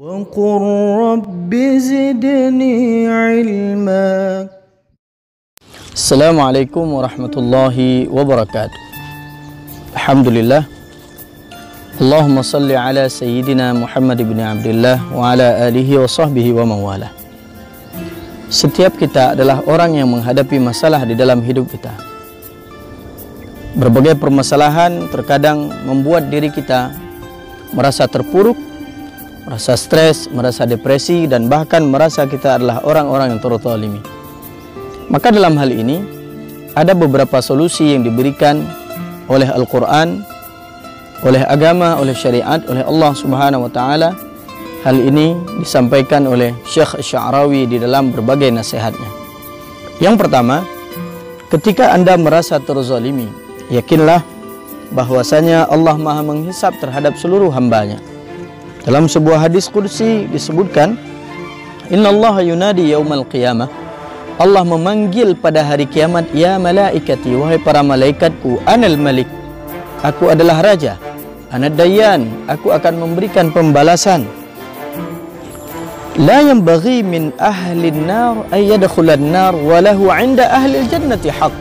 وقل رب زدني علما. Assalamualaikum warahmatullahi wabarakatuh. Alhamdulillah. Allahumma salli ala sayyidina Muhammad ibn Abdullah wa ala alihi wa sahbihi wa mawala. Setiap kita adalah orang yang menghadapi masalah di dalam hidup kita. Berbagai permasalahan terkadang membuat diri kita merasa terpuruk, merasa stres, merasa depresi, dan bahkan merasa kita adalah orang-orang yang terzalimi. Maka dalam hal ini ada beberapa solusi yang diberikan oleh Al-Quran, oleh agama, oleh syariat, oleh Allah Subhanahu wa Ta'ala. Hal ini disampaikan oleh Syekh Sya'rawi di dalam berbagai nasihatnya. Yang pertama, ketika Anda merasa terzalimi, yakinlah bahwasanya Allah Maha menghisab terhadap seluruh hambanya. Dalam sebuah hadis qudsi disebutkan, Innallaha yunadi yaumal qiyamah. Allah memanggil pada hari kiamat, ya malaikati, wahai para malaikatku, anal malik, aku adalah raja, anad dayyan, aku akan memberikan pembalasan. La yanbaghi min ahli an-nar ay yadkhula an-nar wa lahu 'inda ahli al-jannati haqq.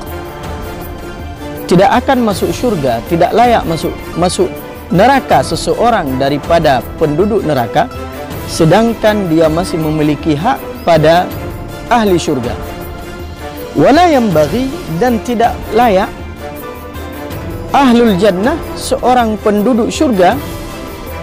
Tidak akan masuk surga, tidak layak masuk neraka seseorang daripada penduduk neraka, sedangkan dia masih memiliki hak pada ahli surga. Wala yanbaghi, dan tidak layak ahlul jannah, seorang penduduk surga,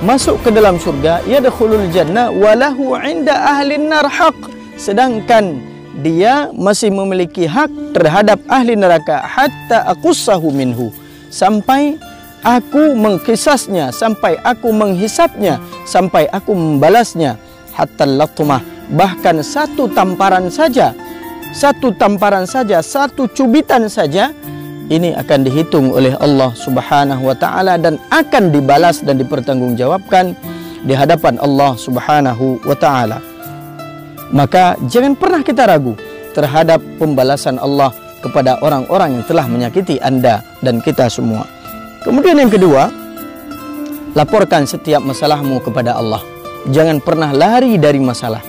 masuk ke dalam surga, yadkhulul jannah walahu 'inda ahlin nar haq, sedangkan dia masih memiliki hak terhadap ahli neraka, hatta aqussahu minhu, sampai aku mengkisasnya, sampai aku menghisapnya, sampai aku membalasnya, hatta latmah, bahkan satu tamparan saja, satu cubitan saja, ini akan dihitung oleh Allah Subhanahu wa Ta'ala dan akan dibalas dan dipertanggungjawabkan di hadapan Allah Subhanahu wa Ta'ala. Maka jangan pernah kita ragu terhadap pembalasan Allah kepada orang-orang yang telah menyakiti Anda dan kita semua. Kemudian yang kedua, laporkan setiap masalahmu kepada Allah. Jangan pernah lari dari masalah.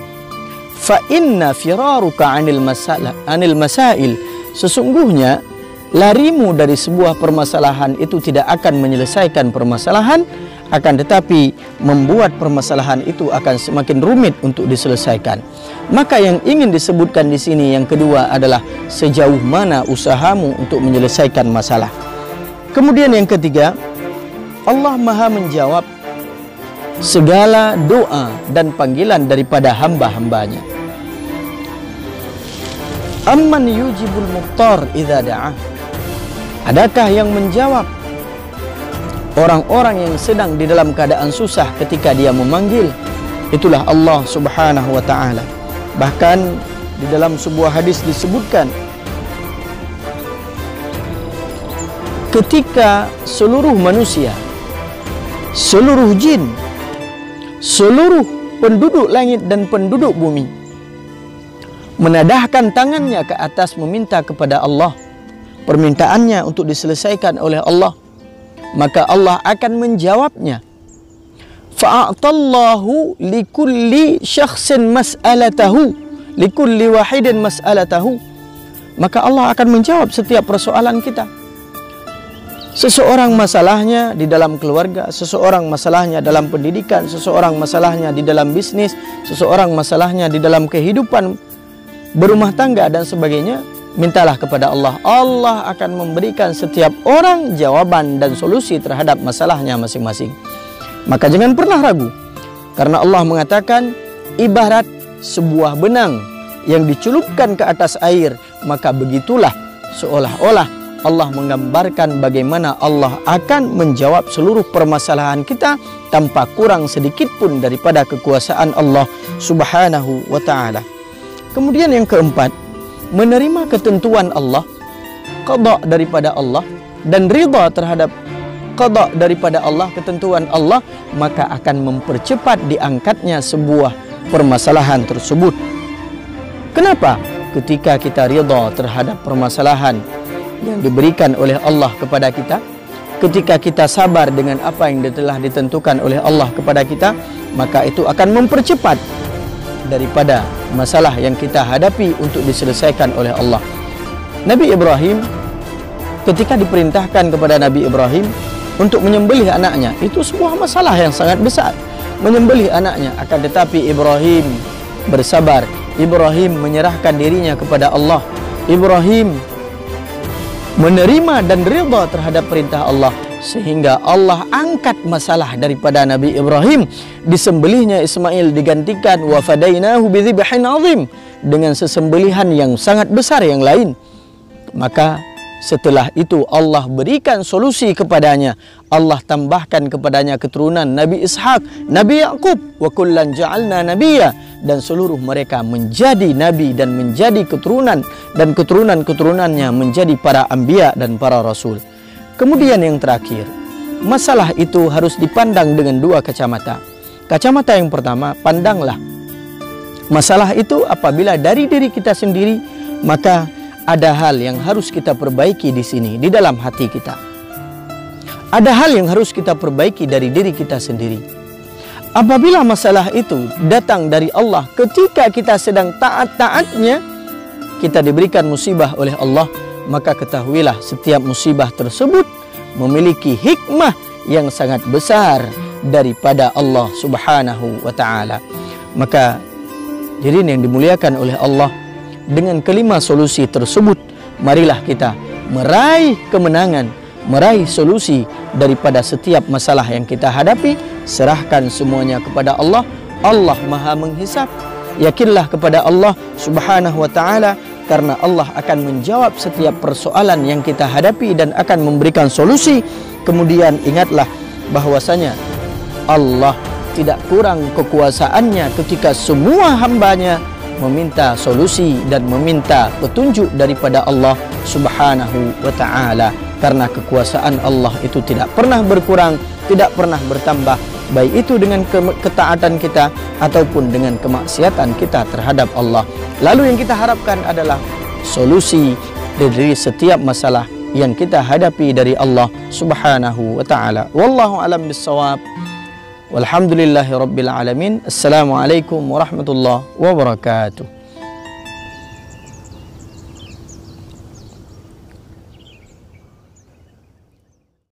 Fa inna firaruka 'anil masail. Sesungguhnya larimu dari sebuah permasalahan itu tidak akan menyelesaikan permasalahan, akan tetapi membuat permasalahan itu akan semakin rumit untuk diselesaikan. Maka yang ingin disebutkan di sini yang kedua adalah sejauh mana usahamu untuk menyelesaikan masalah. Kemudian yang ketiga, Allah Maha menjawab segala doa dan panggilan daripada hamba-hambanya. Amman yujibul muqtar idza da'ah. Adakah yang menjawab orang-orang yang sedang di dalam keadaan susah ketika dia memanggil? Itulah Allah Subhanahu wa Ta'ala. Bahkan di dalam sebuah hadis disebutkan, ketika seluruh manusia, seluruh jin, seluruh penduduk langit dan penduduk bumi menadahkan tangannya ke atas meminta kepada Allah, permintaannya untuk diselesaikan oleh Allah, maka Allah akan menjawabnya. Fa'atallahu likulli syakhsin mas'alatahu, likulli wahidin mas'alatahu. Maka Allah akan menjawab setiap persoalan kita. Seseorang masalahnya di dalam keluarga, seseorang masalahnya dalam pendidikan, seseorang masalahnya di dalam bisnis, seseorang masalahnya di dalam kehidupan berumah tangga dan sebagainya. Mintalah kepada Allah. Allah akan memberikan setiap orang jawaban dan solusi terhadap masalahnya masing-masing. Maka jangan pernah ragu, karena Allah mengatakan ibarat sebuah benang yang dicelupkan ke atas air, maka begitulah seolah-olah Allah menggambarkan bagaimana Allah akan menjawab seluruh permasalahan kita tanpa kurang sedikit pun daripada kekuasaan Allah Subhanahu wa Ta'ala. Kemudian yang keempat, menerima ketentuan Allah, qada daripada Allah, dan ridha terhadap qada daripada Allah, ketentuan Allah, maka akan mempercepat diangkatnya sebuah permasalahan tersebut. Kenapa? Ketika kita ridha terhadap permasalahan yang diberikan oleh Allah kepada kita, ketika kita sabar dengan apa yang telah ditentukan oleh Allah kepada kita, maka itu akan mempercepat daripada masalah yang kita hadapi untuk diselesaikan oleh Allah. Nabi Ibrahim, ketika diperintahkan kepada Nabi Ibrahim untuk menyembelih anaknya, itu sebuah masalah yang sangat besar, menyembelih anaknya. Akan tetapi Ibrahim bersabar, Ibrahim menyerahkan dirinya kepada Allah, Ibrahim menerima dan rida terhadap perintah Allah, sehingga Allah angkat masalah daripada Nabi Ibrahim. Disembelihnya Ismail digantikan wa fadainahu bidzibhin azim, dengan sesembelihan yang sangat besar yang lain. Maka setelah itu Allah berikan solusi kepadanya. Allah tambahkan kepadanya keturunan Nabi Ishak, Nabi Yaqub, wa kullan ja'alna nabiyya, dan seluruh mereka menjadi nabi dan menjadi keturunan, dan keturunan-keturunannya menjadi para anbiya dan para rasul. Kemudian yang terakhir, masalah itu harus dipandang dengan dua kacamata. Kacamata yang pertama, pandanglah masalah itu apabila dari diri kita sendiri, maka ada hal yang harus kita perbaiki di sini, di dalam hati kita. Ada hal yang harus kita perbaiki dari diri kita sendiri. Apabila masalah itu datang dari Allah ketika kita sedang taat-taatnya, kita diberikan musibah oleh Allah, maka ketahuilah setiap musibah tersebut memiliki hikmah yang sangat besar daripada Allah Subhanahu wa ta'ala. Maka hadirin yang dimuliakan oleh Allah, dengan kelima solusi tersebut, marilah kita meraih kemenangan, meraih solusi daripada setiap masalah yang kita hadapi. Serahkan semuanya kepada Allah. Allah Maha menghisap. Yakinlah kepada Allah Subhanahu wa ta'ala, karena Allah akan menjawab setiap persoalan yang kita hadapi dan akan memberikan solusi. Kemudian ingatlah bahwasanya Allah tidak kurang kekuasaannya ketika semua hambanya meminta solusi dan meminta petunjuk daripada Allah Subhanahu wa ta'ala. Karena kekuasaan Allah itu tidak pernah berkurang, tidak pernah bertambah, baik itu dengan ketaatan kita ataupun dengan kemaksiatan kita terhadap Allah. Lalu yang kita harapkan adalah solusi dari setiap masalah yang kita hadapi dari Allah Subhanahu wa ta'ala. Wallahu alam bissawab. Walhamdulillahi rabbil alamin. Assalamualaikum warahmatullahi wabarakatuh.